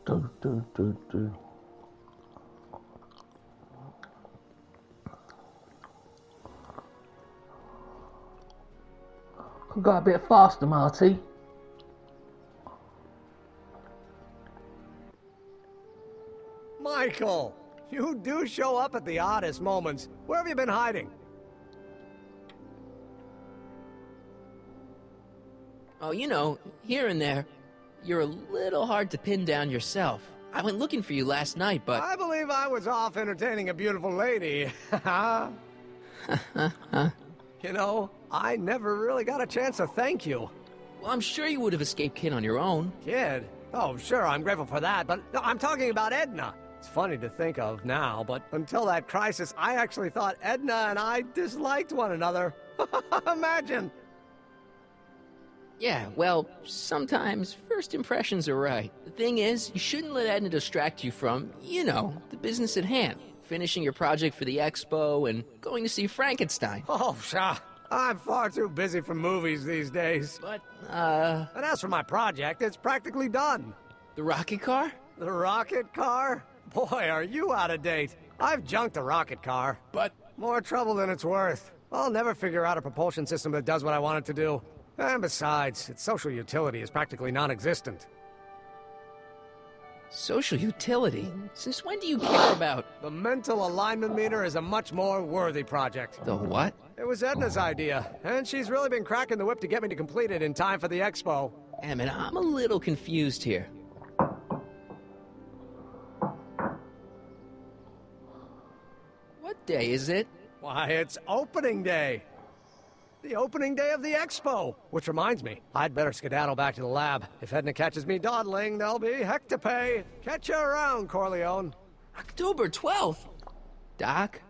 Do. Could go a bit faster, Marty. Michael, you do show up at the oddest moments. Where have you been hiding? Oh, you know, here and there. You're a little hard to pin down yourself. I went looking for you last night, but... I believe I was off entertaining a beautiful lady. You know, I never really got a chance to thank you. Well, I'm sure you would have escaped Kid on your own. Kid? Oh, sure, I'm grateful for that, but no, I'm talking about Edna. It's funny to think of now, but until that crisis, I actually thought Edna and I disliked one another. Imagine! Yeah, well, sometimes first impressions are right. The thing is, you shouldn't let Edna distract you from, you know, the business at hand. Finishing your project for the expo and going to see Frankenstein. Oh, pshaw. I'm far too busy for movies these days. But, And as for my project, it's practically done. the rocket car? The rocket car? Boy, are you out of date. I've junked a rocket car. But... More trouble than it's worth. I'll never figure out a propulsion system that does what I want it to do. And besides, its social utility is practically non-existent. Social utility? Since when do you care about... The mental alignment meter is a much more worthy project. The what? It was Edna's idea, and she's really been cracking the whip to get me to complete it in time for the expo. Emmett, I'm a little confused here. What day is it? Why, it's opening day. The opening day of the expo. Which reminds me, I'd better skedaddle back to the lab. If Edna catches me dawdling, there'll be heck to pay. Catch you around, Corleone. October 12th? Doc?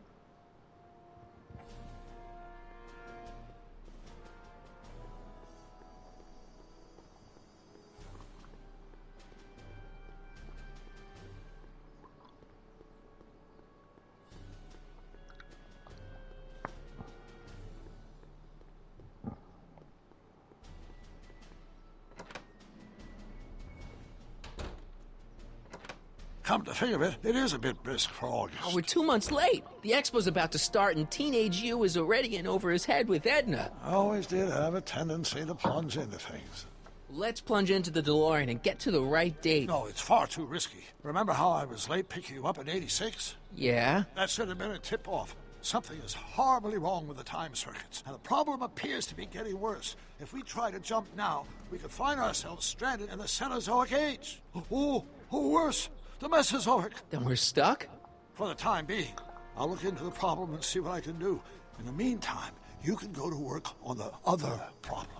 Come to think of it, it is a bit brisk for August. Oh, we're 2 months late. The expo's about to start and Teenage You is already in over his head with Edna. I always did have a tendency to plunge into things. Let's plunge into the DeLorean and get to the right date. No, it's far too risky. Remember how I was late picking you up in '86? Yeah? That should have been a tip-off. Something is horribly wrong with the time circuits, and the problem appears to be getting worse. If we try to jump now, we could find ourselves stranded in the Cenozoic Age. Or worse, the Mesozoic. Then we're stuck? For the time being. I'll look into the problem and see what I can do. In the meantime, you can go to work on the other problem.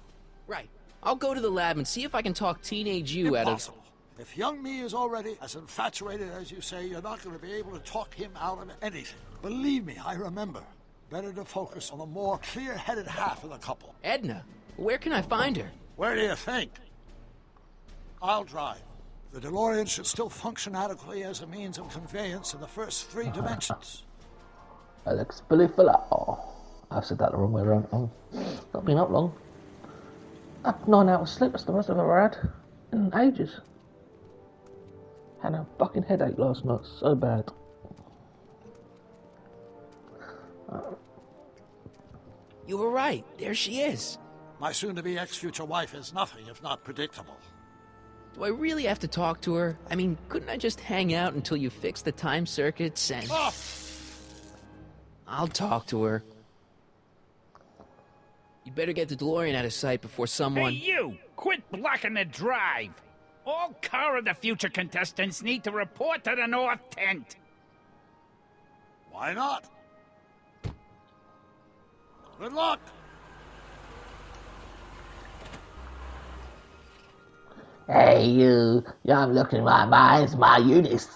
Right. I'll go to the lab and see if I can talk Teenage You out of... Impossible. If young me is already as infatuated as you say, you're not going to be able to talk him out of anything. Believe me, I remember. Better to focus on the more clear-headed half of the couple. Edna? Where can I find her? Where do you think? I'll drive. The DeLorean should still function adequately as a means of conveyance in the first 3 dimensions. Alex Billy Fella. Oh, I've said that the wrong way around. Oh, not been up long. 9 hours sleep, that's the most I've ever had in ages. Had a fucking headache last night, so bad. You were right. There she is. My soon-to-be ex-future wife is nothing if not predictable. Do I really have to talk to her? I mean, couldn't I just hang out until you fix the time circuits and... Oh! I'll talk to her. You better get the DeLorean out of sight before someone... Hey, you! Quit blocking the drive! All Car of the Future contestants need to report to the North Tent. Why not? Good luck! Hey you, I'm looking my mind's my Eunice.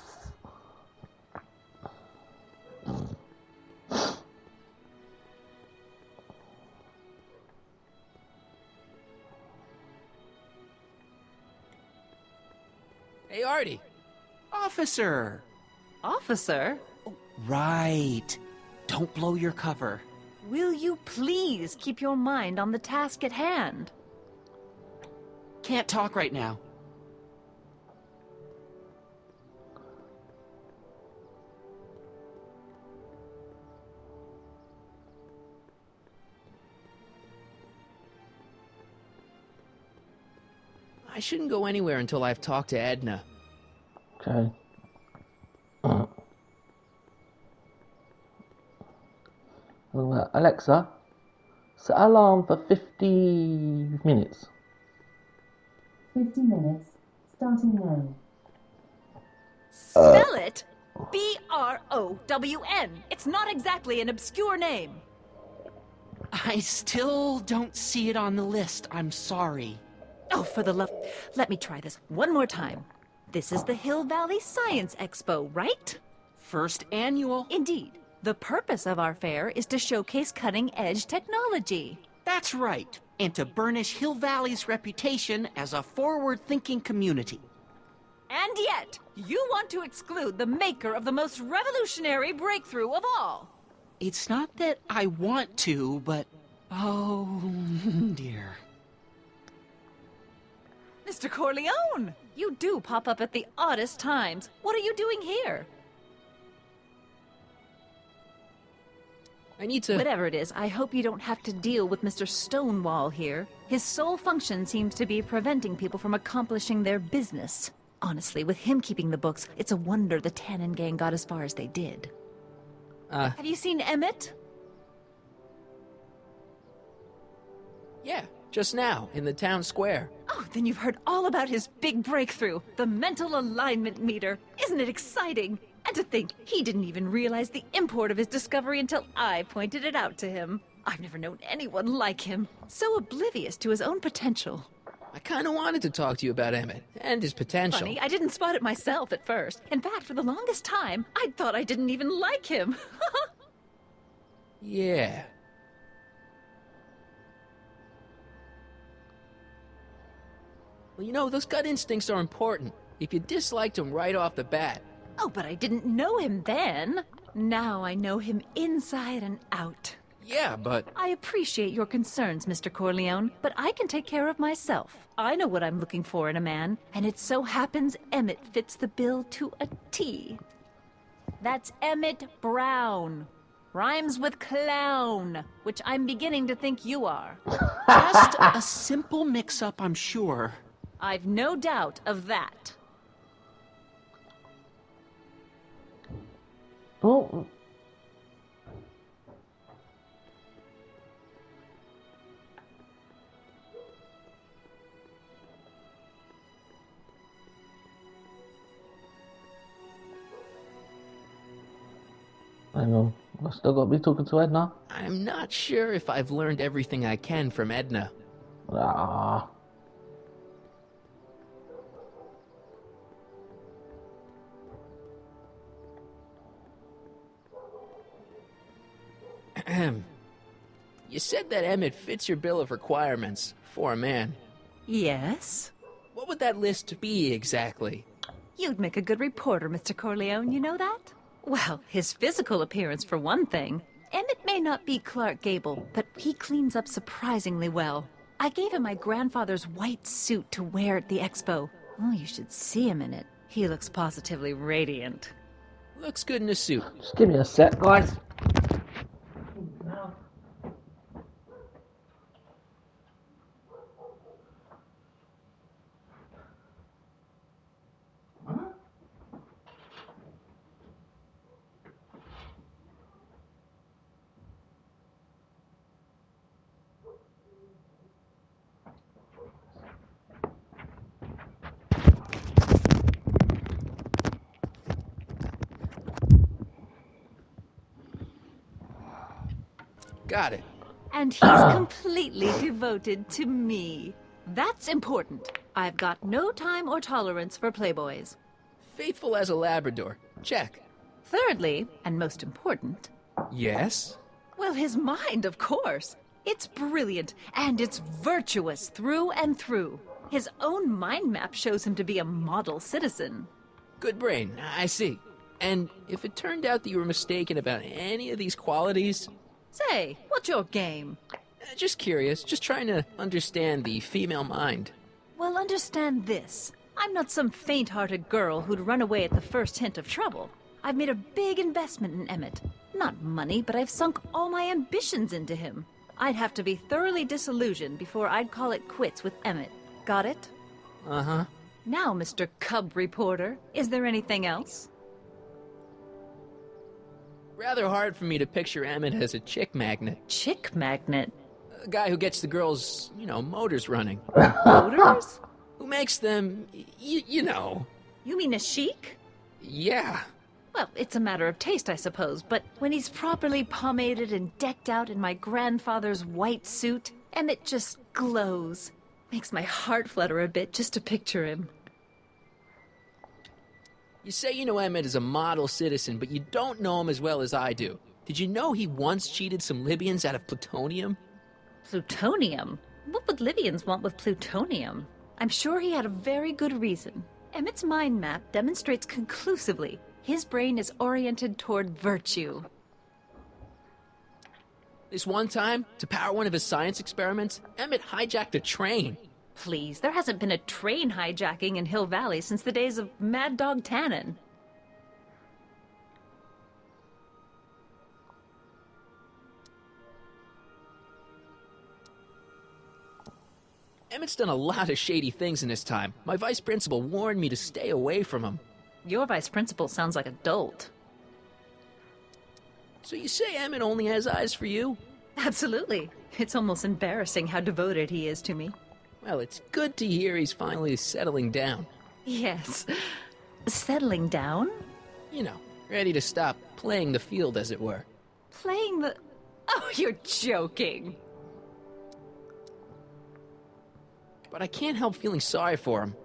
Hey, Artie. Officer. Officer? Right. Don't blow your cover. Will you please keep your mind on the task at hand? Can't talk right now. I shouldn't go anywhere until I've talked to Edna. Okay. Alexa, set alarm for 50 minutes. 50 minutes, starting now. Spell it B-R-O-W-N. It's not exactly an obscure name. I still don't see it on the list. I'm sorry. Oh, for the love... Let me try this one more time. This is the Hill Valley Science Expo, right? First annual. Indeed. The purpose of our fair is to showcase cutting-edge technology. That's right. And to burnish Hill Valley's reputation as a forward-thinking community. And yet, you want to exclude the maker of the most revolutionary breakthrough of all. It's not that I want to, but... oh, dear. Mr. Corleone! You do pop up at the oddest times. What are you doing here? I need to... Whatever it is, I hope you don't have to deal with Mr. Stonewall here. His sole function seems to be preventing people from accomplishing their business. Honestly, with him keeping the books, it's a wonder the Tannen gang got as far as they did. Have you seen Emmett? Yeah, just now, in the town square. Oh, then you've heard all about his big breakthrough, the mental alignment meter. Isn't it exciting? And to think, he didn't even realize the import of his discovery until I pointed it out to him. I've never known anyone like him, so oblivious to his own potential. I kind of wanted to talk to you about Emmett and his potential. Funny, I didn't spot it myself at first. In fact, for the longest time, I thought I didn't even like him. Yeah. Well, you know, those gut instincts are important. If you disliked him right off the bat. Oh, but I didn't know him then. Now I know him inside and out. Yeah, but... I appreciate your concerns, Mr. Corleone, but I can take care of myself. I know what I'm looking for in a man, and it so happens Emmett fits the bill to a T. That's Emmett Brown. Rhymes with clown, which I'm beginning to think you are. Just a simple mix-up, I'm sure. I've no doubt of that. Oh. Hang on, I still got to be talking to Edna. I'm not sure if I've learned everything I can from Edna. Ah. You said that Emmett fits your bill of requirements for a man. Yes? What would that list be exactly? You'd make a good reporter, Mr. Corleone, you know that? Well, his physical appearance for one thing. Emmett may not be Clark Gable, but he cleans up surprisingly well. I gave him my grandfather's white suit to wear at the expo. Oh, you should see him in it. He looks positively radiant. Looks good in a suit. Just give me a sec, guys. Got it. And he's completely devoted to me. That's important. I've got no time or tolerance for playboys. Faithful as a Labrador. Check. Thirdly, and most important, Yes? well, his mind, of course. It's brilliant, and it's virtuous through and through. His own mind map shows him to be a model citizen. Good brain, I see. And if it turned out that you were mistaken about any of these qualities... Say, what's your game? Just curious, just trying to understand the female mind. Well, understand this. I'm not some faint-hearted girl who'd run away at the first hint of trouble. I've made a big investment in Emmett. Not money, but I've sunk all my ambitions into him. I'd have to be thoroughly disillusioned before I'd call it quits with Emmett. Got it? Uh-huh. Now, Mr. Cub Reporter, is there anything else? Rather hard for me to picture Emmett as a chick magnet. Chick magnet? A guy who gets the girls, motors running. Motors? Who makes them, you know. You mean a chic? Yeah. Well, it's a matter of taste, I suppose, but when he's properly pomaded and decked out in my grandfather's white suit, Emmett just glows. Makes my heart flutter a bit just to picture him. You say you know Emmett is a model citizen, but you don't know him as well as I do. Did you know he once cheated some Libyans out of plutonium? Plutonium? What would Libyans want with plutonium? I'm sure he had a very good reason. Emmett's mind map demonstrates conclusively his brain is oriented toward virtue. This one time, to power one of his science experiments, Emmett hijacked a train. Please, there hasn't been a train hijacking in Hill Valley since the days of Mad Dog Tannen. Emmett's done a lot of shady things in his time. My vice principal warned me to stay away from him. Your vice principal sounds like a dolt. So you say Emmett only has eyes for you? Absolutely. It's almost embarrassing how devoted he is to me. Well, it's good to hear he's finally settling down. Yes. Settling down? Ready to stop playing the field, as it were. Playing the... Oh, you're joking. But I can't help feeling sorry for him.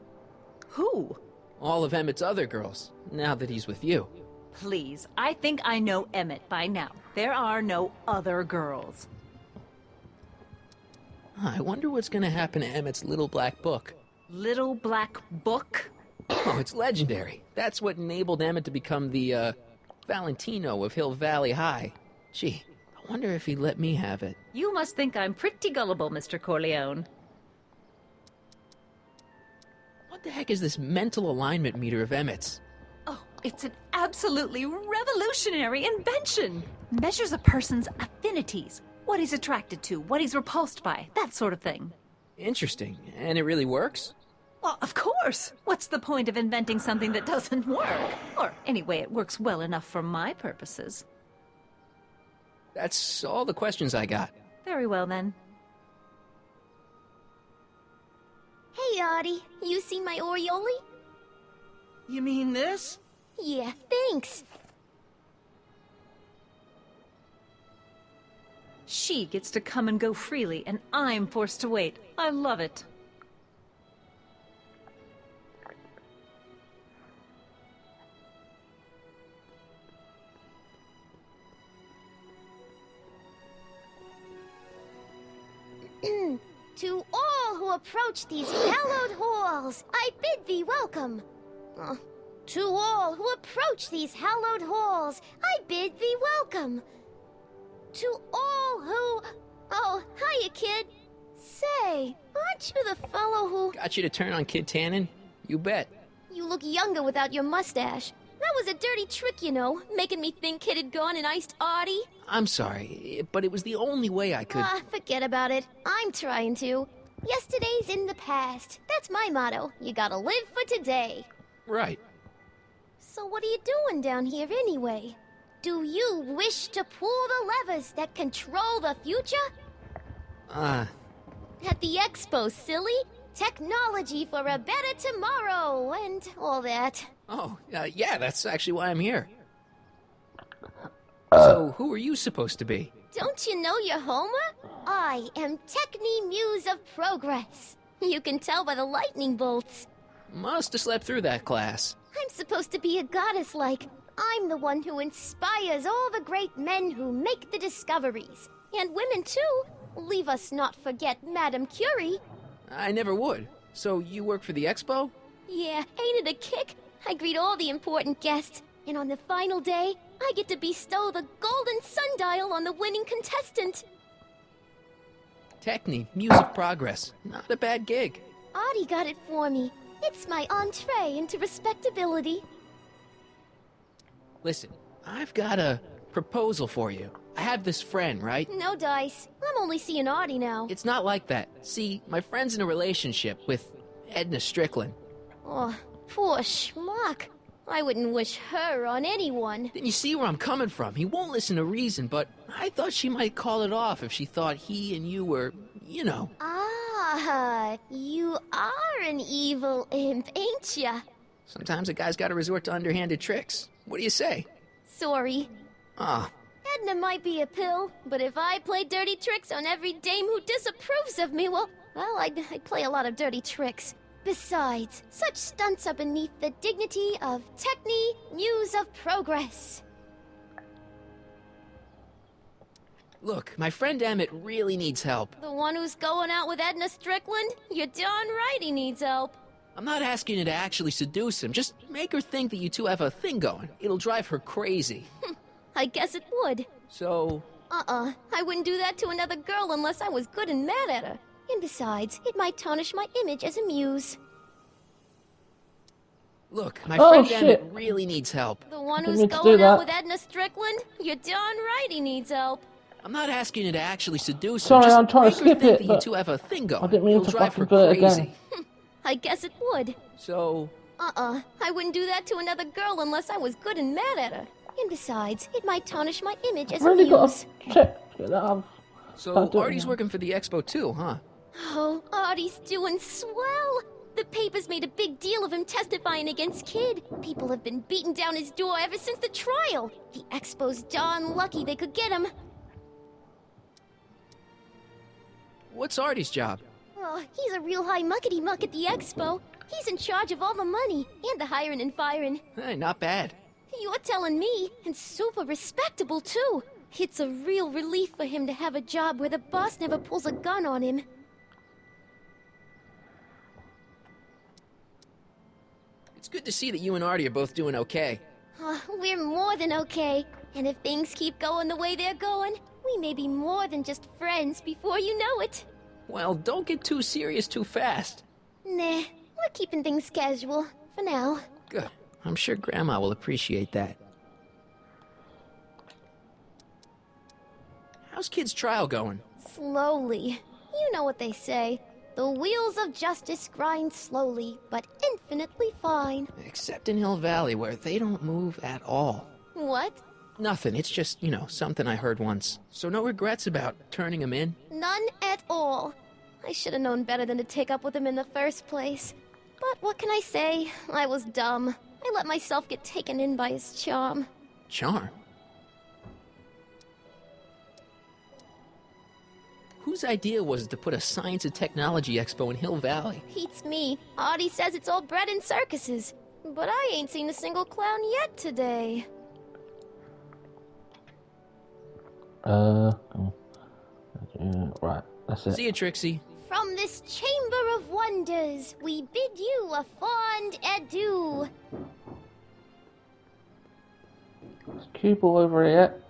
Who? All of Emmett's other girls, now that he's with you. Please, I think I know Emmett by now. There are no other girls. I wonder what's gonna happen to Emmett's little black book. Little black book? Oh, it's legendary. That's what enabled Emmett to become the, Valentino of Hill Valley High. Gee, I wonder if he'd let me have it. You must think I'm pretty gullible, Mr. Corleone. What the heck is this mental alignment meter of Emmett's? Oh, it's an absolutely revolutionary invention. Measures a person's affinities, what he's attracted to, what he's repulsed by, that sort of thing. Interesting. And it really works? Well, of course. What's the point of inventing something that doesn't work? Or anyway, it works well enough for my purposes. That's all the questions I got. Very well, then. Hey, Audie. You seen my Oriole? You mean this? Yeah, thanks. She gets to come and go freely, and I'm forced to wait. I love it. To all who approach these hallowed halls, I bid thee welcome. To all who approach these hallowed halls, I bid thee welcome. To all who... Oh, hiya, kid. Say, aren't you the fellow who... Got you to turn on Kid Tannen? You bet. You look younger without your mustache. That was a dirty trick, making me think Kid had gone and iced Audie. I'm sorry, but it was the only way I could... Forget about it. I'm trying to. Yesterday's in the past. That's my motto. You gotta live for today. Right. So what are you doing down here anyway? Do you wish to pull the levers that control the future? At the expo, silly. Technology for a better tomorrow, and all that. Oh, yeah, that's actually why I'm here. So, who are you supposed to be? Don't you know your Homer? I am Techni Muse of Progress. You can tell by the lightning bolts. Must have slept through that class. I'm supposed to be a goddess-like. I'm the one who inspires all the great men who make the discoveries. And women, too. Leave us not forget Madame Curie. I never would. So you work for the expo? Yeah, ain't it a kick? I greet all the important guests, and on the final day, I get to bestow the golden sundial on the winning contestant. Techni, Muse of Progress. Not a bad gig. Audie got it for me. It's my entree into respectability. Listen, I've got a proposal for you. I have this friend, right? No dice. I'm only seeing Audie now. It's not like that. See, my friend's in a relationship with Edna Strickland. Oh, poor schmuck. I wouldn't wish her on anyone. Then you see where I'm coming from. He won't listen to reason, but I thought she might call it off if she thought he and you were, you know. Ah, you are an evil imp, ain't ya? Sometimes a guy's gotta resort to underhanded tricks. What do you say? Sorry. Ah, Edna might be a pill, but if I play dirty tricks on every dame who disapproves of me, well, I'd play a lot of dirty tricks. Besides, such stunts are beneath the dignity of Techne, Muse of Progress. look, my friend Emmett really needs help. The one who's going out with Edna Strickland? You're darn right he needs help. I'm not asking you to actually seduce him. Just make her think that you two have a thing going. It'll drive her crazy. I guess it would. So... I wouldn't do that to another girl unless I was good and mad at her. And besides, it might tarnish my image as a muse. Look, my friend shit. Emmett really needs help. The one Didn't who's mean to do going out that. with Edna Strickland? You're darn right he needs help. I'm not asking you to actually seduce Sorry, him. Just I'm trying make to her skip think it, that you but two have a thing going. I didn't mean It'll to drive her fucking do it crazy. again. I guess it would. So... I wouldn't do that to another girl unless I was good and mad at her. And besides, it might tarnish my image as I've really a got muse. to check that I've... So Don't do it Artie's now. working for the expo too, huh? Oh, Artie's doing swell. The papers made a big deal of him testifying against Kid. People have been beating down his door ever since the trial. The expo's darn lucky they could get him. What's Artie's job? Oh, he's a real high muckety-muck at the expo. He's in charge of all the money and the hiring and firing. Hey, not bad. You're telling me, and super respectable too. It's a real relief for him to have a job where the boss never pulls a gun on him. It's good to see that you and Artie are both doing okay. We're more than okay. And if things keep going the way they're going, we may be more than just friends before you know it. Well, don't get too serious too fast. Nah, we're keeping things casual, for now. Good. I'm sure Grandma will appreciate that. How's Kid's trial going? Slowly. You know what they say. The wheels of justice grind slowly, but infinitely fine. Except in Hill Valley, where they don't move at all. What? Nothing. It's just, you know, something I heard once. So no regrets about turning him in? None at all. I should have known better than to take up with him in the first place. But what can I say? I was dumb. I let myself get taken in by his charm. Charm? Whose idea was it to put a science and technology expo in Hill Valley? Beats me. Artie says it's all bred in circuses. But I ain't seen a single clown yet today. Right, that's it. See you, Trixie. From this chamber of wonders, we bid you a fond adieu. Is cue ball over here yet?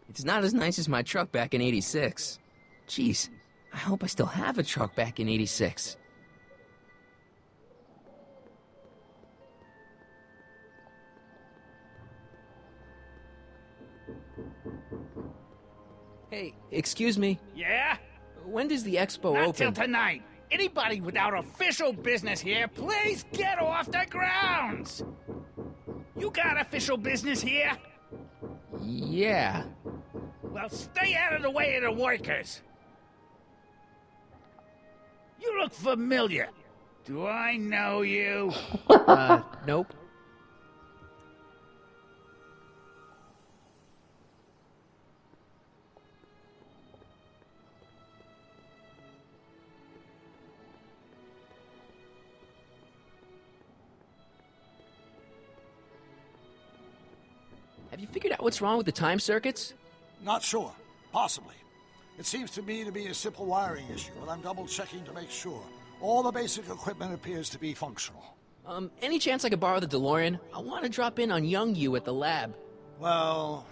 It's not as nice as my truck back in '86. Jeez, I hope I still have a truck back in '86. Hey, excuse me. Yeah? When does the expo Not till open? tonight. Anybody without official business here, please get off the grounds! You got official business here? Yeah. Well, stay out of the way of the workers. You look familiar. Do I know you? Nope. Have you figured out what's wrong with the time circuits? Not sure. Possibly. It seems to me to be a simple wiring issue, but I'm double-checking to make sure. All the basic equipment appears to be functional. Any chance I could borrow the DeLorean? I want to drop in on young you at the lab. Well,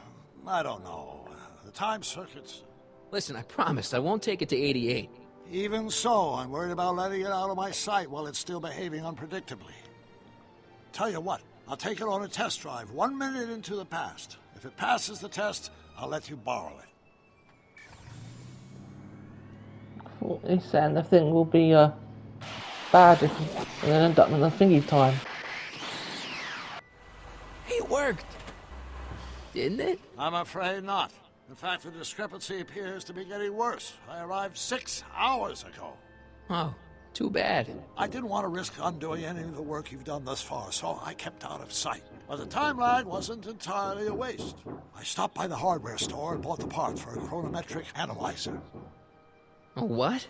I don't know. The time circuits... Listen, I promise I won't take it to 88. Even so, I'm worried about letting it out of my sight while it's still behaving unpredictably. Tell you what, I'll take it on a test drive 1 minute into the past. If it passes the test, I'll let you borrow it. he's saying the thing will be bad if we end up in the thingy time. It worked, didn't it? I'm afraid not. In fact, the discrepancy appears to be getting worse. I arrived 6 hours ago. Oh, too bad. I didn't want to risk undoing any of the work you've done thus far, so I kept out of sight. But the time lag wasn't entirely a waste. I stopped by the hardware store and bought the parts for a chronometric analyzer. A what?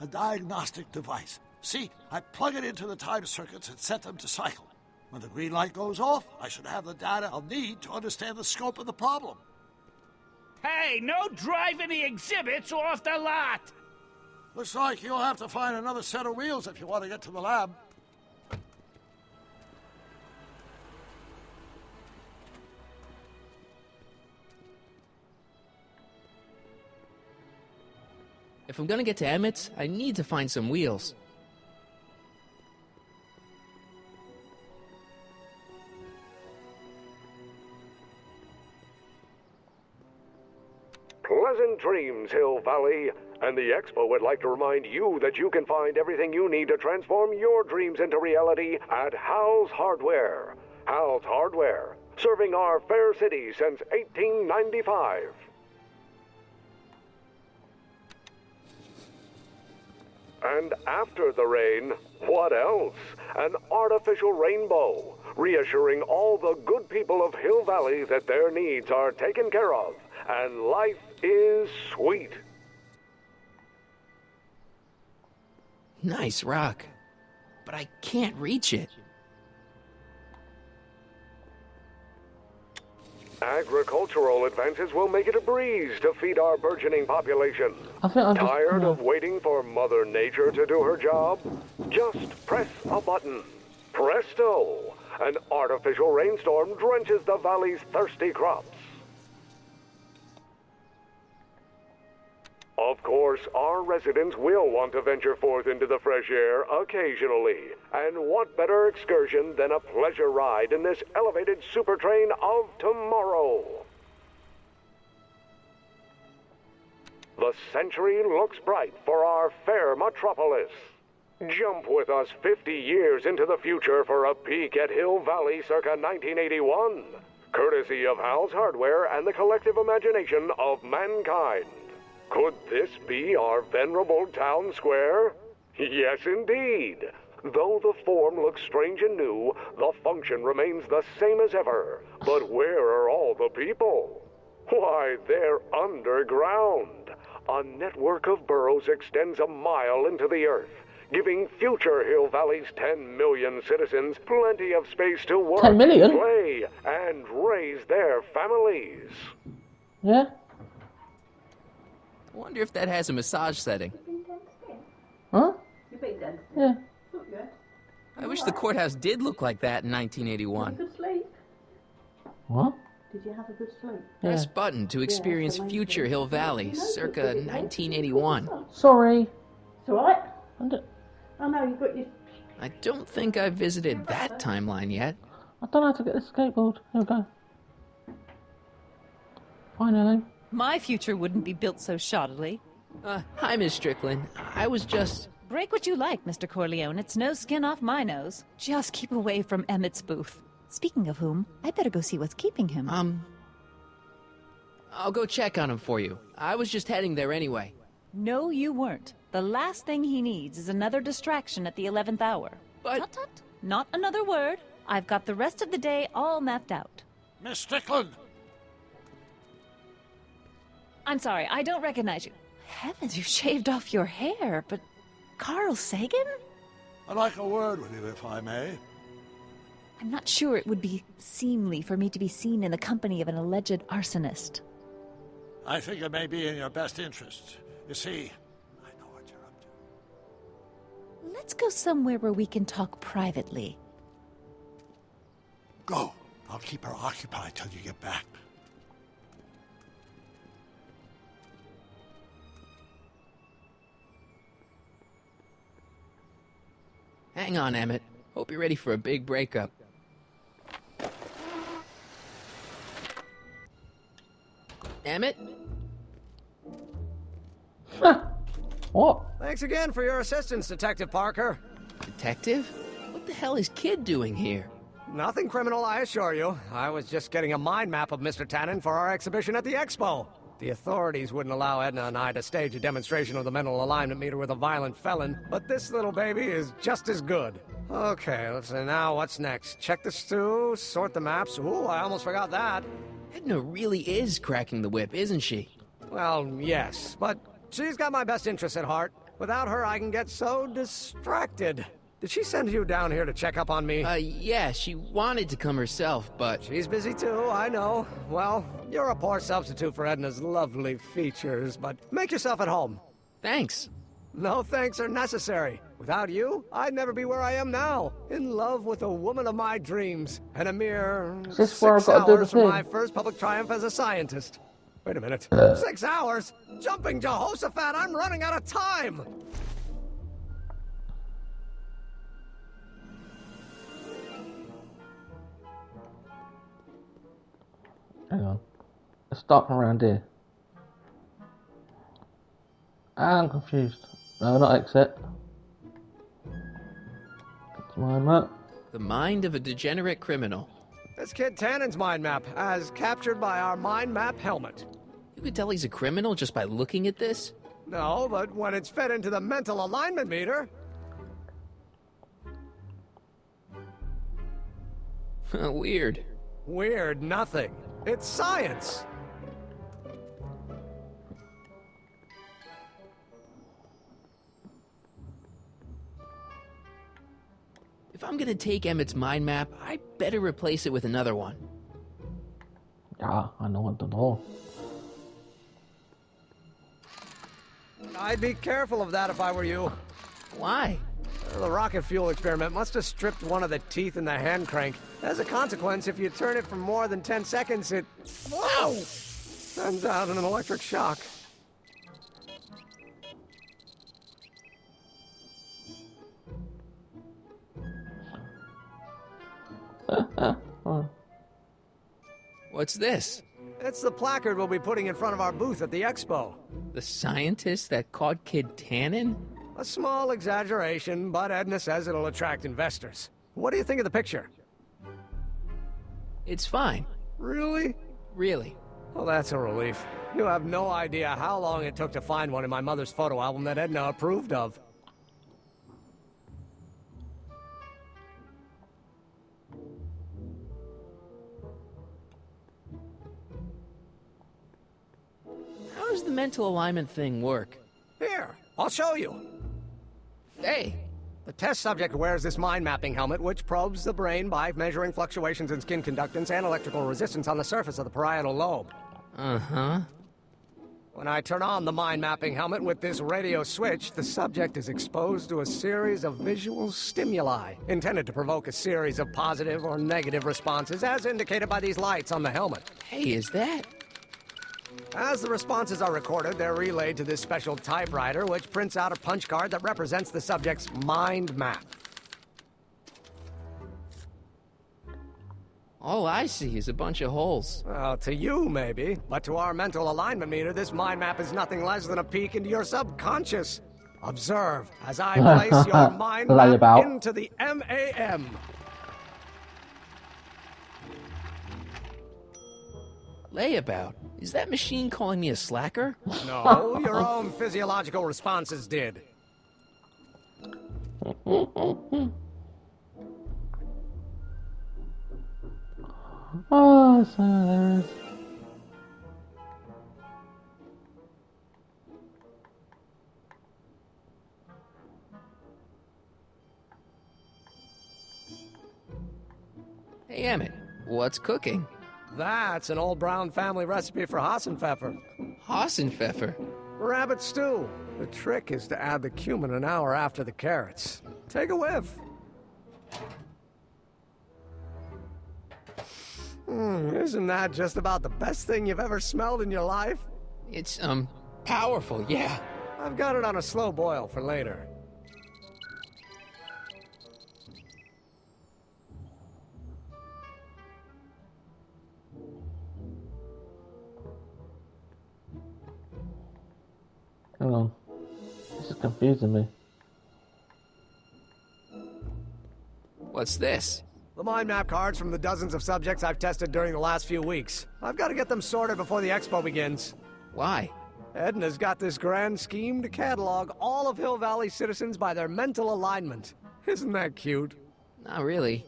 A diagnostic device. See, I plug it into the time circuits and set them to cycle. When the green light goes off, I should have the data I'll need to understand the scope of the problem. Hey, no driving the exhibits off the lot! Looks like you'll have to find another set of wheels if you want to get to the lab. If I'm gonna get to Emmett's, I need to find some wheels. Pleasant dreams, Hill Valley. And the Expo would like to remind you that you can find everything you need to transform your dreams into reality at Hal's Hardware. Hal's Hardware, serving our fair city since 1895. And after the rain, what else? An artificial rainbow, reassuring all the good people of Hill Valley that their needs are taken care of and life is sweet. Nice rock, but I can't reach it. Agricultural advances will make it a breeze to feed our burgeoning population. Tired of waiting for Mother Nature to do her job? Just press a button. Presto! An artificial rainstorm drenches the valley's thirsty crops. Of course, our residents will want to venture forth into the fresh air occasionally. And what better excursion than a pleasure ride in this elevated super train of tomorrow? The century looks bright for our fair metropolis. Jump with us 50 years into the future for a peek at Hill Valley circa 1981. Courtesy of Hal's Hardware and the collective imagination of mankind. Could this be our venerable town square? Yes, indeed. Though the form looks strange and new, the function remains the same as ever. But where are all the people? Why, they're underground. A network of burrows extends a mile into the earth, giving future Hill Valley's 10 million citizens plenty of space to work, 10 million? play, and raise their families. Yeah? I wonder if that has a massage setting. Huh? Yeah. I wish the courthouse did look like that in 1981. Good sleep. What? Did you have a good sleep? Press button to experience future Hill Valley, circa 1981. Sorry. It's alright. I know, you've got your... I don't think I've visited that timeline yet. I don't know how to get this skateboard. Here we go. Finally. My future wouldn't be built so shoddily. Hi, Miss Strickland. I was just... Break what you like, Mr. Corleone. It's no skin off my nose. Just keep away from Emmett's booth. Speaking of whom, I better go see what's keeping him. I'll go check on him for you. I was just heading there anyway. No, you weren't. The last thing he needs is another distraction at the 11th hour. But... Tut, tut. Not another word. I've got the rest of the day all mapped out. Miss Strickland! I'm sorry, I don't recognize you. Heavens, you've shaved off your hair, but... Carl Sagan? I'd like a word with you, if I may. I'm not sure it would be seemly for me to be seen in the company of an alleged arsonist. I think it may be in your best interest. You see, I know what you're up to. Let's go somewhere where we can talk privately. Go. I'll keep her occupied till you get back. Hang on, Emmett. Hope you're ready for a big breakup. Emmett? What? Thanks again for your assistance, Detective Parker. Detective? What the hell is Kid doing here? Nothing criminal, I assure you. I was just getting a mind map of Mr. Tannen for our exhibition at the Expo. The authorities wouldn't allow Edna and I to stage a demonstration of the mental alignment meter with a violent felon, but this little baby is just as good. Okay, let's see, now what's next? Check the stew, sort the maps. Ooh, I almost forgot that. Edna really is cracking the whip, isn't she? Well, yes, but she's got my best interests at heart. Without her, I can get so distracted. Did she send you down here to check up on me? Yeah, she wanted to come herself, but... She's busy too, I know. Well, you're a poor substitute for Edna's lovely features, but make yourself at home. Thanks. No thanks are necessary. Without you, I'd never be where I am now. In love with the woman of my dreams. And a mere 6 hours from my first public triumph as a scientist. Wait a minute. 6 hours? Jumping Jehoshaphat, I'm running out of time! Hang on. Let's start from around here. I'm confused. No, not exit. It's my map. The mind of a degenerate criminal. It's Kid Tannen's mind map, as captured by our mind map helmet. You could tell he's a criminal just by looking at this? No, but when it's fed into the mental alignment meter... Weird. Weird nothing. It's science. If I'm gonna take Emmett's mind map, I better replace it with another one. Yeah, I know what to do. I'd be careful of that if I were you. Why? The rocket fuel experiment must have stripped one of the teeth in the hand crank. As a consequence, if you turn it for more than 10 seconds, it... Whoa! Sends out an electric shock. What's this? It's the placard we'll be putting in front of our booth at the Expo. The scientist that caught Kid Tannen? A small exaggeration, but Edna says it'll attract investors. What do you think of the picture? It's fine. Really? Really. Well, that's a relief. You have no idea how long it took to find one in my mother's photo album that Edna approved of. How does the mental alignment thing work? Here, I'll show you. Hey! The test subject wears this mind mapping helmet, which probes the brain by measuring fluctuations in skin conductance and electrical resistance on the surface of the parietal lobe. Uh-huh. When I turn on the mind mapping helmet with this radio switch, the subject is exposed to a series of visual stimuli, intended to provoke a series of positive or negative responses, as indicated by these lights on the helmet. Hey, is that? As the responses are recorded, they're relayed to this special typewriter, which prints out a punch card that represents the subject's mind map. All I see is a bunch of holes. Well, to you, maybe. But to our mental alignment meter, this mind map is nothing less than a peek into your subconscious. Observe as I place your mind map into the MAM. Layabout? Is that machine calling me a slacker? No, your own physiological responses did. Oh, so there is. Hey, Emmett, what's cooking? That's an old Brown family recipe for Hassenpfeffer. Hassenpfeffer? Rabbit stew. The trick is to add the cumin an hour after the carrots. Take a whiff. Isn't that just about the best thing you've ever smelled in your life? It's, powerful, yeah. I've got it on a slow boil for later. Hang on. This is confusing me. What's this? The mind map cards from the dozens of subjects I've tested during the last few weeks. I've got to get them sorted before the expo begins. Why? Edna's got this grand scheme to catalog all of Hill Valley citizens by their mental alignment. Isn't that cute? Not really.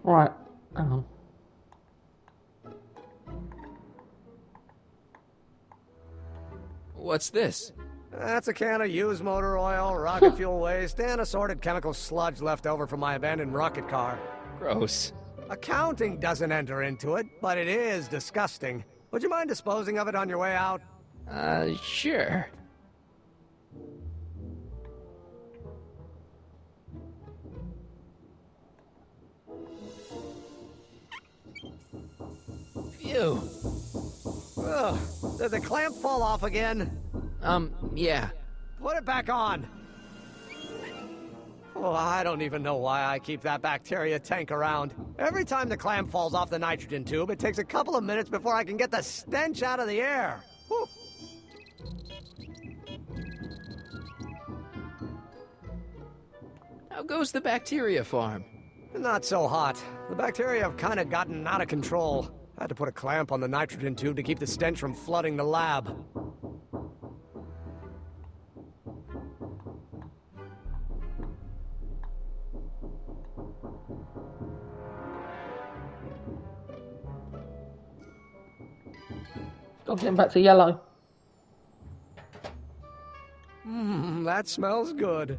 Right, hang on. What's this? That's a can of used motor oil, rocket fuel waste, and assorted chemical sludge left over from my abandoned rocket car. Gross. Accounting doesn't enter into it, but it is disgusting. Would you mind disposing of it on your way out? Sure. Phew. Ugh, did the clamp fall off again? Yeah. Put it back on. Oh, I don't even know why I keep that bacteria tank around. Every time the clamp falls off the nitrogen tube, it takes a couple of minutes before I can get the stench out of the air. Whew. How goes the bacteria farm? Not so hot. The bacteria have kind of gotten out of control. I had to put a clamp on the nitrogen tube to keep the stench from flooding the lab. Got getting back to yellow. That smells good.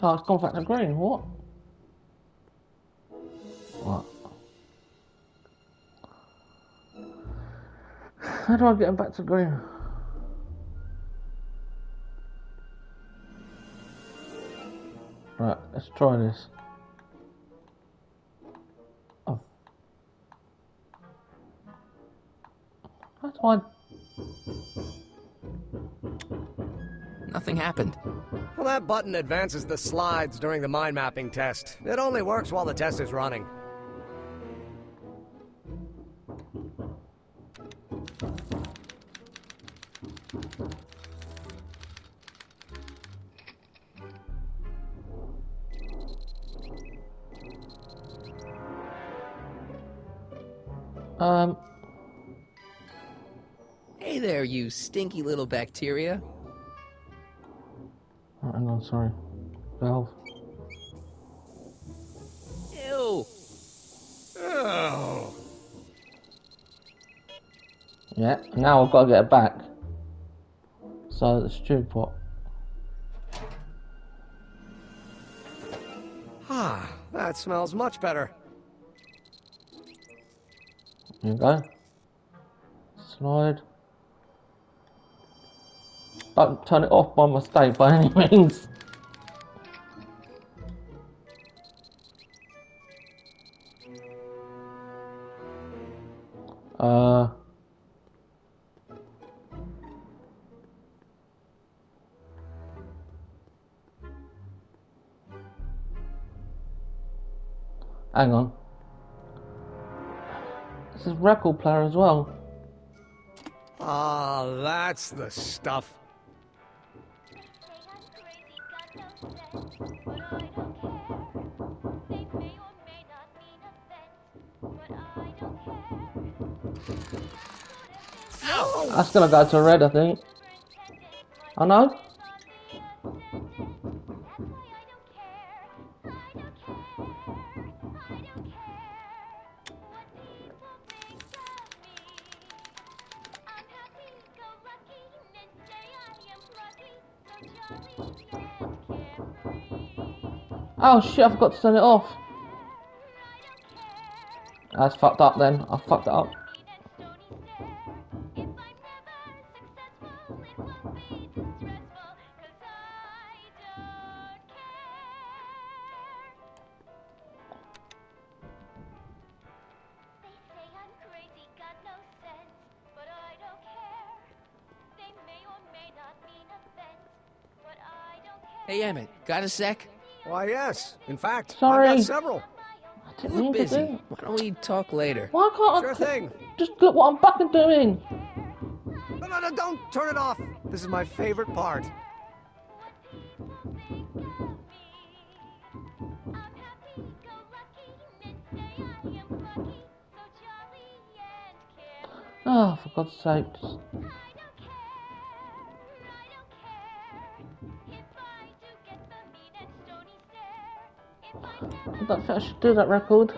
Oh, it's gone back to green. What? What? How do I get him back to green? Right, let's try this. Oh. How do I... Nothing happened. Well, that button advances the slides during the mind mapping test. It only works while the test is running. Hey there, you stinky little bacteria. Oh, hang on, sorry. Valve. Ew. Oh. Yeah, now I've got to get it back. So the stew pot. Ah, that smells much better. There you go. Slide. Don't turn it off by mistake by any means. Hang on. This is record player as well. Ah, that's the stuff. That's gonna go to red, I think. I know. Oh shit, I forgot to turn it off. That's fucked up then. I fucked it up. Hey, Emmett, got a sec? Why, yes. In fact, Sorry. I've got several. I didn't We're mean to busy. do. Why don't we talk later? Why can't Sure I? thing. Just look what I'm fucking doing. No, don't turn it off. This is my favorite part. Oh, for God's sake. I don't think I should do that record.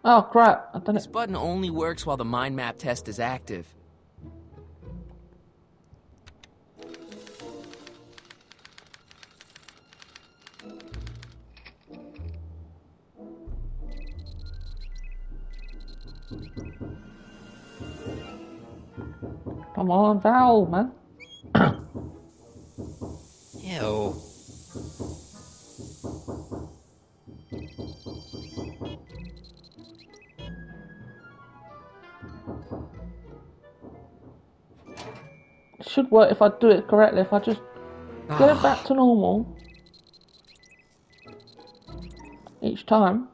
Oh crap, I've done This it. button only works while the mind map test is active. Come on, Val, man. Ew. It should work if I do it correctly, if I just get it back to normal each time.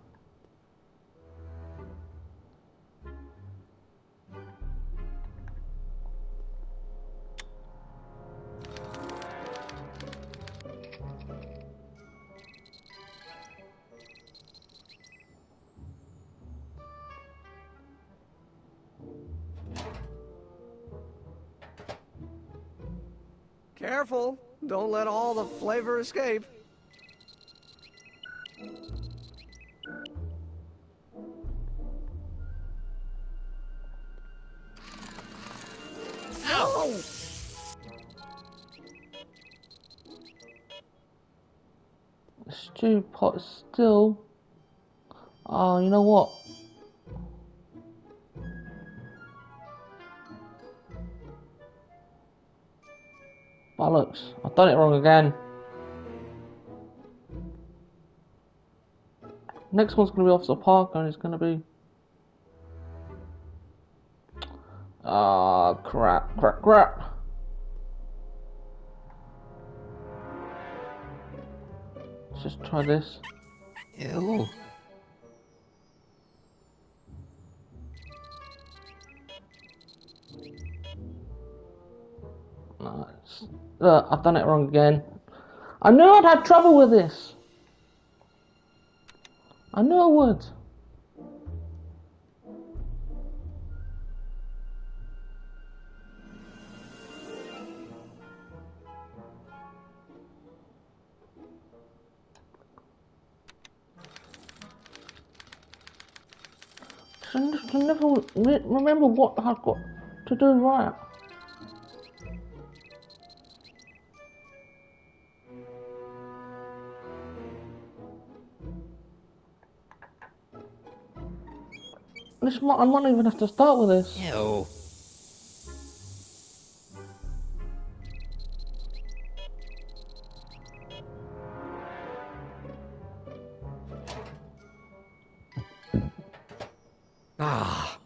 Careful. Don't let all the flavor escape. Ow! The stew pot is still... Oh, you know what? Bollocks, I've done it wrong again. Next one's going to be Officer Parker and it's going to be... Ah, crap. Let's just try this. Ew. Nice. I've done it wrong again. I knew I'd have trouble with this. I knew I would. I never remember what I've got to do right. I might even have to start with this. Ew. Ah.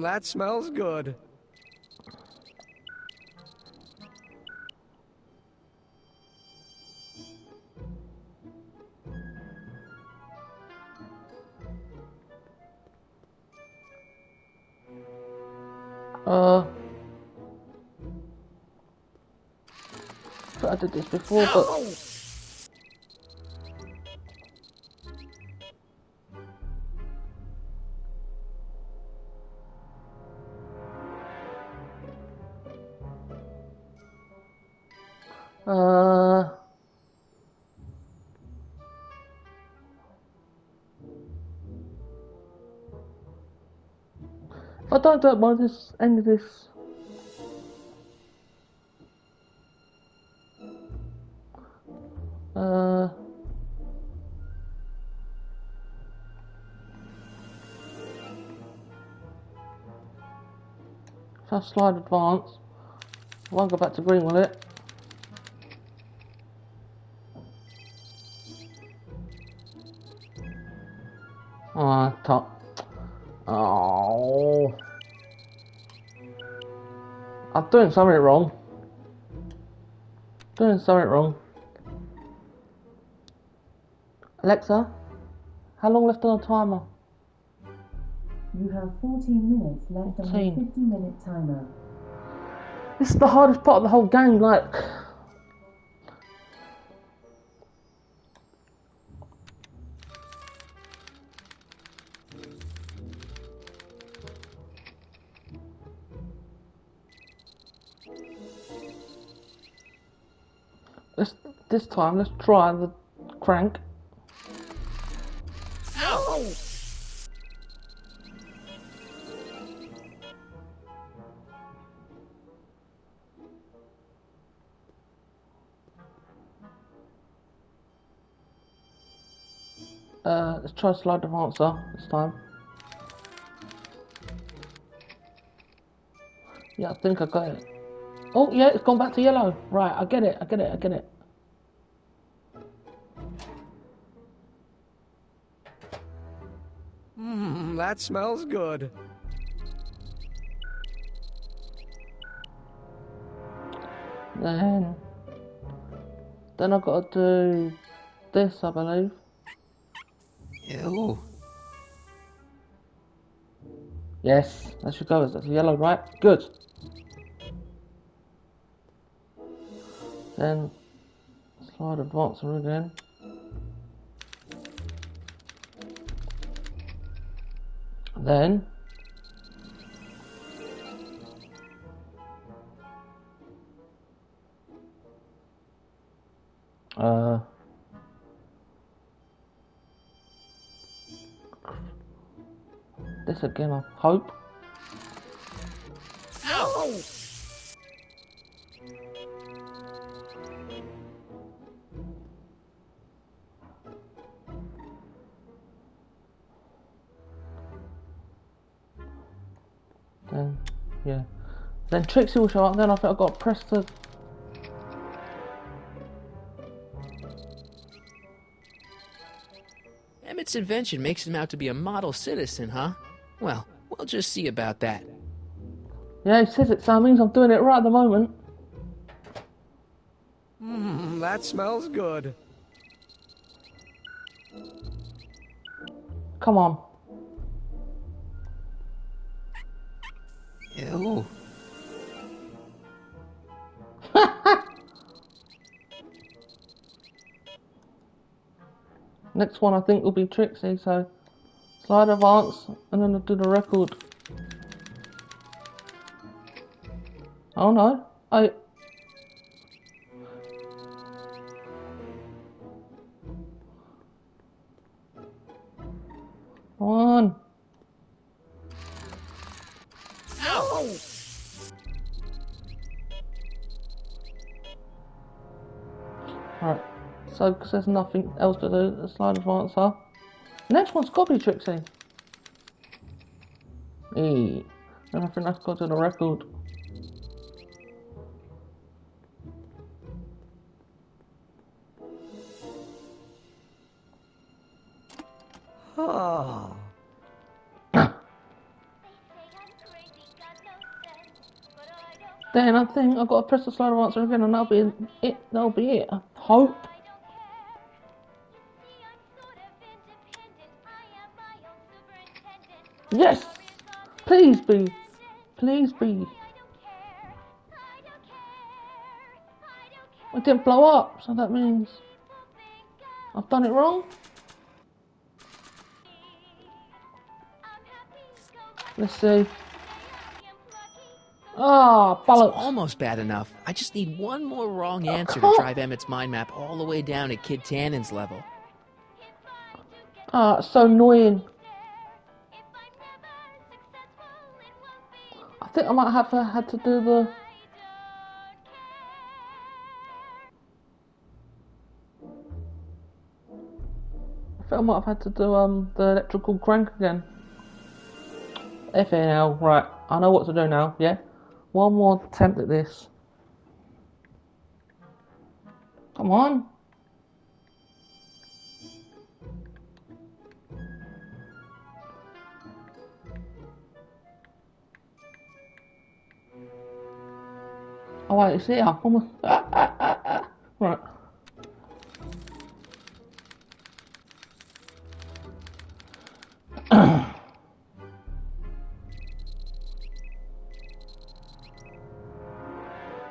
That smells good. I did this before, but... If I don't do it by this end of this... If I slide advance, I won't go back to green, will it? Oh, top. Oh. I'm doing something wrong. Doing something wrong. Alexa, how long left on the timer? You have 14 minutes left on the 50-minute timer. This is the hardest part of the whole game, like... This time, let's try the crank. Ow! Let's try slide advancer this time. Yeah, I think I got it. Oh, yeah, it's gone back to yellow. Right, I get it. That smells good. Then I've got to do this, I believe. Ew. Yes, that should go. That's yellow, right? Good. Then slide advancer again. Then this again, I hope. Ow! Then, yeah. Then Trixie will show up, then I think I've got to press the... Emmett's invention makes him out to be a model citizen, huh? Well, we'll just see about that. Yeah, he says it, so that means I'm doing it right at the moment. That smells good. Come on. Ew. Next one I think will be Trixie, so slide advance and then I'll do the record. Oh no, One. Ow! Right, so because there's nothing else to do, the slide advancer. Next one's got to be Trixie. And I think that's got to the record. Oh. Then I think I've got to press the slide advancer again and that'll be it. That'll be it. I hope. Yes! Please be. Please be. It didn't blow up, so that means I've done it wrong. Let's see. Ah, oh, bollocks. It's almost bad enough. I just need one more wrong answer to drive Emmett's mind map all the way down at Kid Tannen's level. Ah, it's so annoying. I think I might have had to do the... think I might have had to do the electrical crank again. FNL, right, I know what to do now, yeah? One more attempt at this. Come on. Oh wait, it's here. Almost. Right.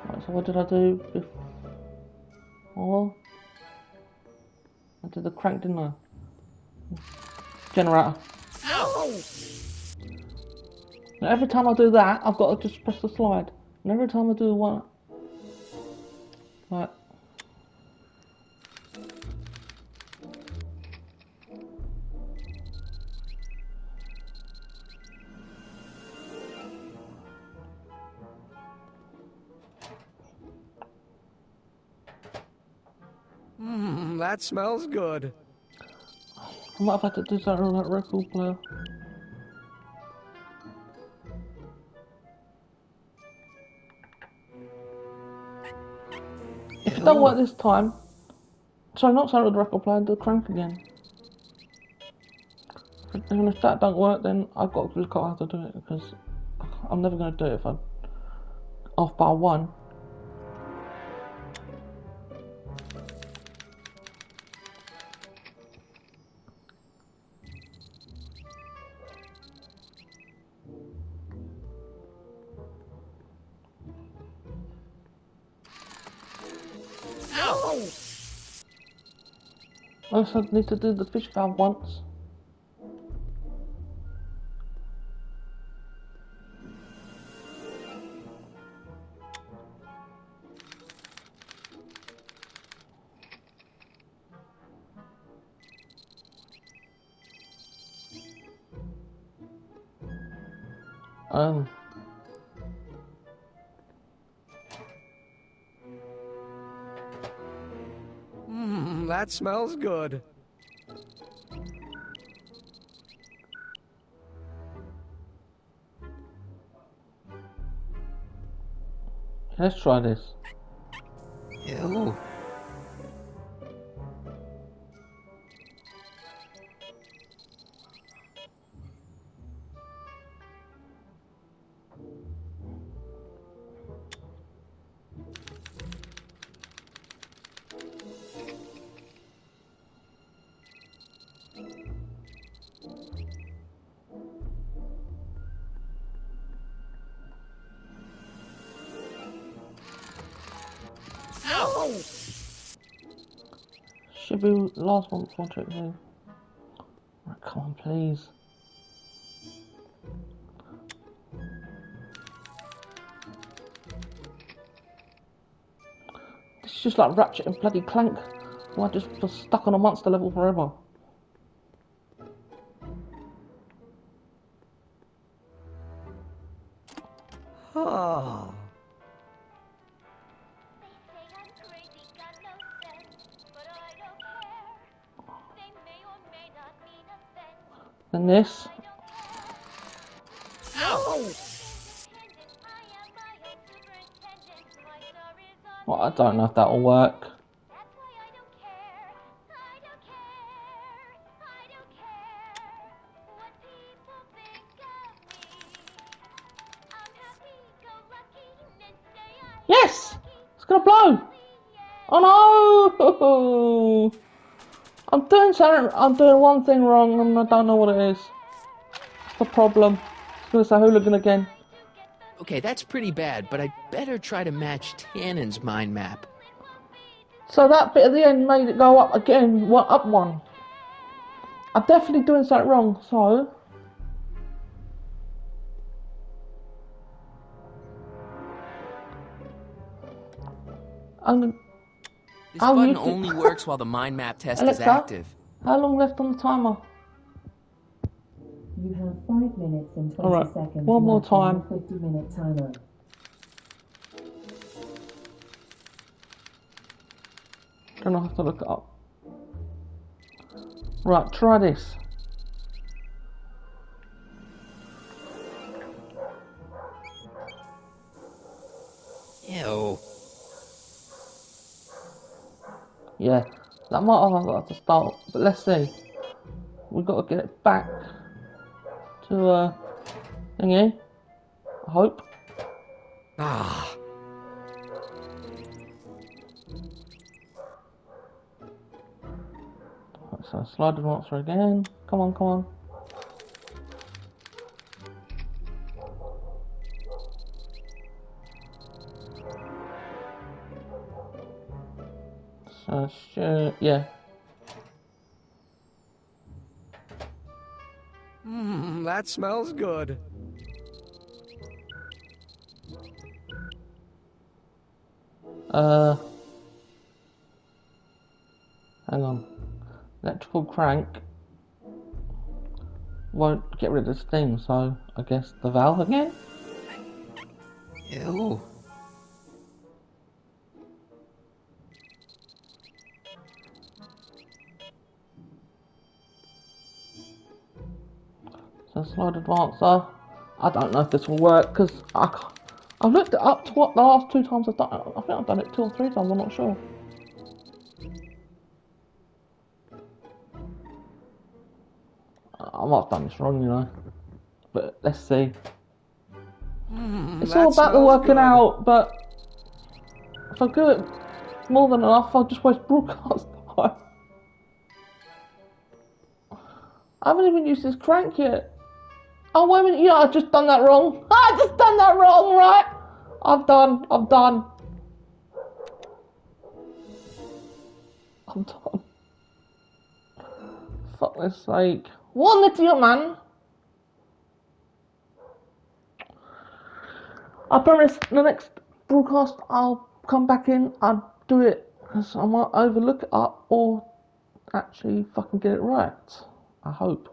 Right, so what did I do before? I did the crank, didn't I? Generator. Now every time I do that, I've got to just press the slide. And every time I do one... Right. That smells good. I might have had to do something on that record player. If it don't work this time, sorry, not something with the record player, do the crank again. And if that don't work, then I've got to just got to do it because I'm never going to do it if I'm off by one. I also need to do the fish valve once. That smells good. Let's try this. Ew. Should be last one before I check here. Right, come on, please. This is just like Ratchet and bloody Clank. Why just was stuck on a monster level forever? Oh. Then this. Well, I don't know if that'll work. Yes! It's gonna blow! Oh no! I'm doing something, I'm doing one thing wrong and I don't know what it is. It's the problem. It's gonna say hooligan again. Okay, that's pretty bad, but I'd better try to match Tannen's mind map. So that bit at the end made it go up again, up one. I'm definitely doing something wrong, so... This button only works while the mind map test Alexa, is active. How long left on the timer? You have 5 minutes and 20 Alright, seconds one more left on time. the 50-minute timer. Gonna have to look it up. Right, try this. Ew. Yeah, that might have to start, but let's see. We've got to get it back to thingy. I hope. Ah. Right, so slide the monster again. Come on, come on. So sure, yeah. That smells good. Hang on. Electrical crank won't get rid of this thing, so I guess the valve again? Ew. So slide advancer. I don't know if this will work because I've looked it up to what the last 2 times I've done it. I think I've done it 2 or 3 times, I'm not sure. I might have done this wrong, you know. But let's see. It's all about the working out, but if I do it more than enough, I'll just waste broadcast time. I haven't even used this crank yet. Oh, wait a minute, yeah, I've just done that wrong. I just done that wrong, right? I'm done. I'm done. Fuck this sake. What an idiot, man. I promise the next broadcast I'll come back in and do it. Because I might overlook it up or actually fucking get it right. I hope.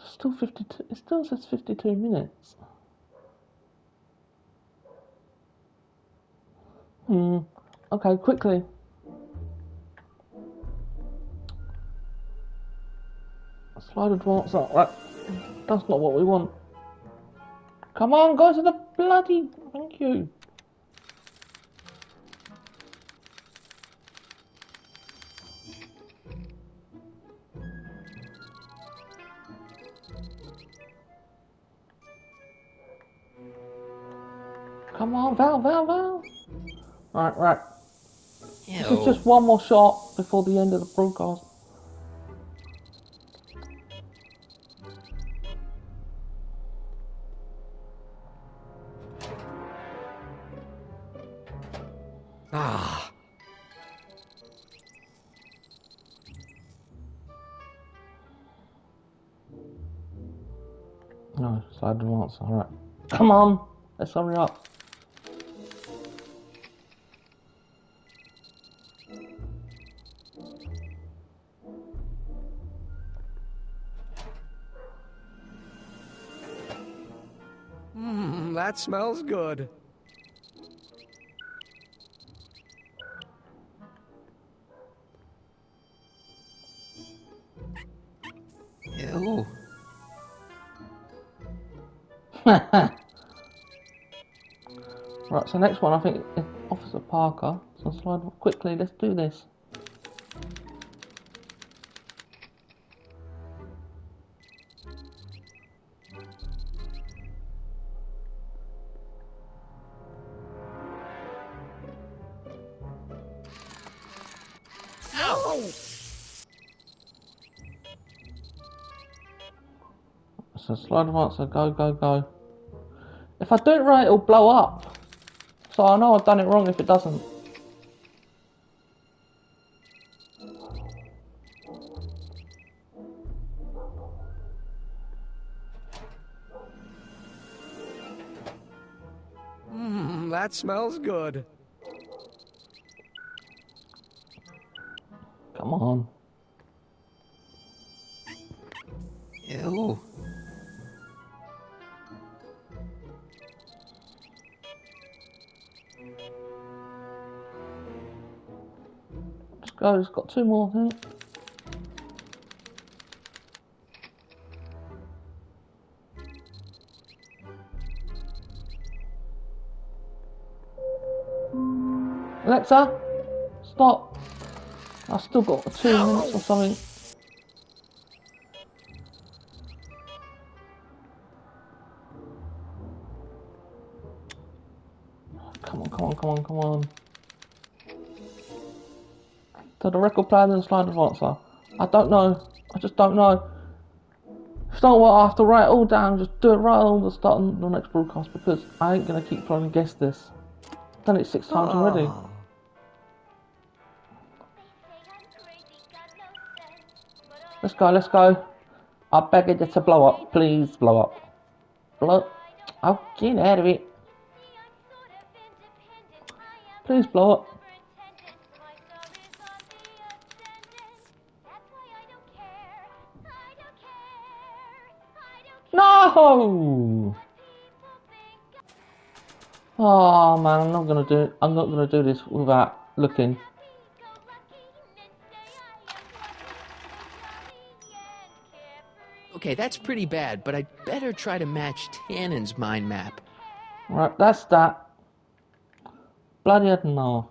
Still 52. It still says 52 minutes. Okay, quickly. Slide advance up. Right. That's not what we want. Come on, go to the bloody... Thank you. Come on, Val. Right. Ew. This is just one more shot before the end of the broadcast. Ah. No, slide advance, alright. Come on, let's hurry up. That smells good. Ew. Right, so next one I think is Officer Parker. So slide quickly, let's do this. So slide advance, go. If I do it right, it'll blow up. So I know I've done it wrong if it doesn't. That smells good. Come on. Ew. Let's go, it's got 2 more, I think. Alexa, stop. I've still got 2 minutes or something. Come on, come on, come on, come on. So the record player and the slide advancer. I don't know. I just don't know. If you don't want, I have to write it all down. Just do it right on the start of the next broadcast because I ain't gonna keep trying to guess this. I've done it 6 times already. Let's go, let's go. I beg you to blow up. Please blow up. Blow. Oh, get out of it. Please blow up. No! Oh man, I'm not gonna do this without looking. Okay, that's pretty bad, but I'd better try to match Tannen's mind map. Right, that's that. Bloody hell no.